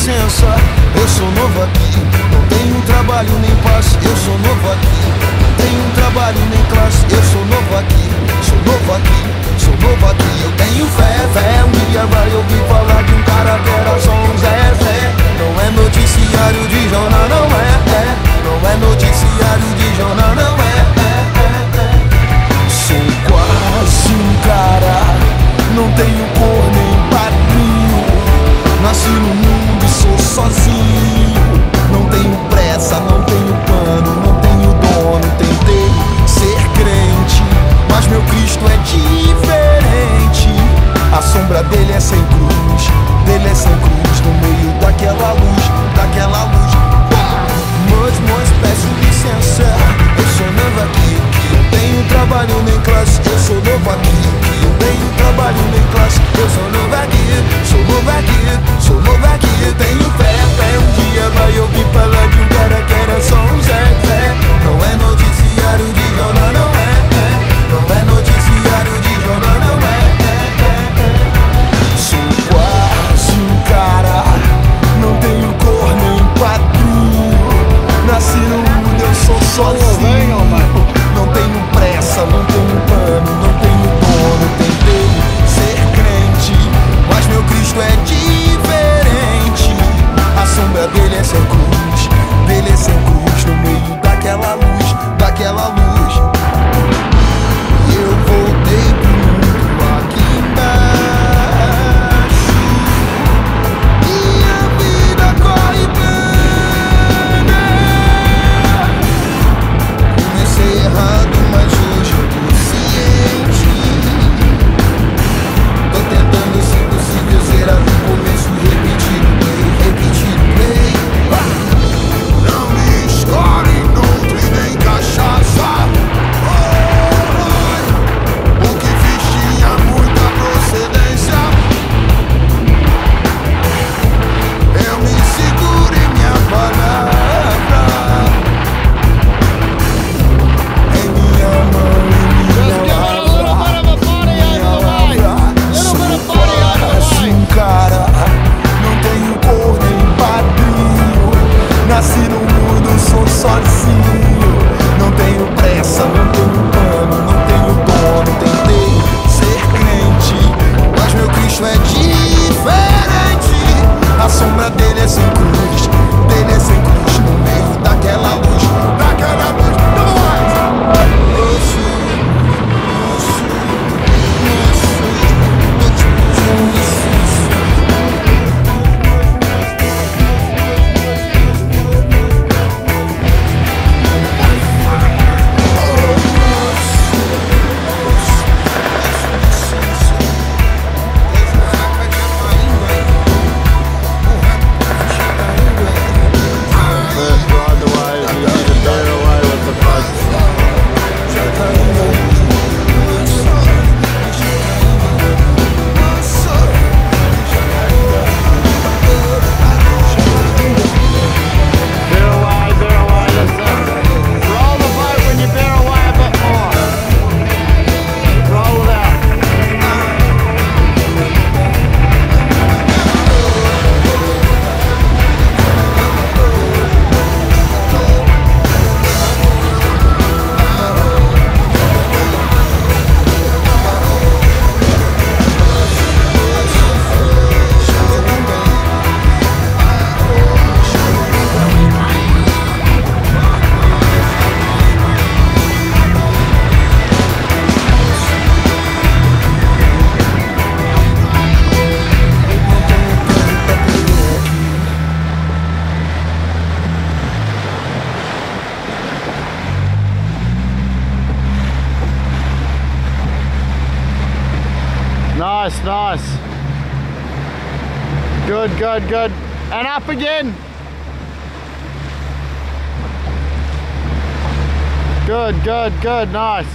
licença, eu sou novo aqui. Não tenho trabalho nem paz, eu sou novo aqui. Não tenho trabalho nem classe, eu sou novo aqui. Sou novo aqui, sou novo aqui. Eu tenho fé, um dia vai ouvir falar de um cara que era só um Zé. Não é noticiário de jornal, não é. Não é noticiário de jornal, não é. Sou quase um cara, não tenho cor nem padrinho. Nasci no mundo e sou sozinho. Não tenho pressa, não tenho plano, não tenho dono. Tentei ser crente, mas meu Cristo é diferente. A sombra dele é sem cruz, dele é sem cruz. No meio daquela luz, daquela luz. Mas peço licença, eu sou novo aqui. Não tenho trabalho nem classe, eu sou novo aqui. Não tenho trabalho nem classe, eu sou novo aqui. Sou novo aqui, sou novo aqui. Eu tenho fé, um dia vai ouvir falar de um cara que era só um Zé. Não é noticiário de jornal, não é. Não é noticiário de jornal, não é. Sou quase um cara, não tenho cor nem padrinho. Nasci no mundo, eu sou sozinho. Não tenho pressa, não tenho plano, não tenho dono. Tentei ser crente, mas meu Cristo é diferente. A sombra dele é sem cruz, dele é sem cruz. No meio daquela luz, daquela luz. Eu voltei pro mundo aqui embaixo. Minha vida corre bem. Comecei errado, mas hoje eu tô ciente. Tô tentando, se possível, zerar do começo. Repetir o play, repetir o play. Não me escolhe, não tem nem cachaça. O que fiz tinha muita procedência. Eu me seguro em minha palavra. Em minha mão, em minha lavra. Sou um cara, não tenho cor nem padrinho. Nasci no mundo, sou sozinho. Não tenho pressa, não tenho plano, não tenho dono. Tentei ser crente, mas meu Cristo é diferente. A sombra dele é sem cruz, dele é sem cruz. No meio daquela luz, daquela luz. Nice. Good. And up again. Good, nice.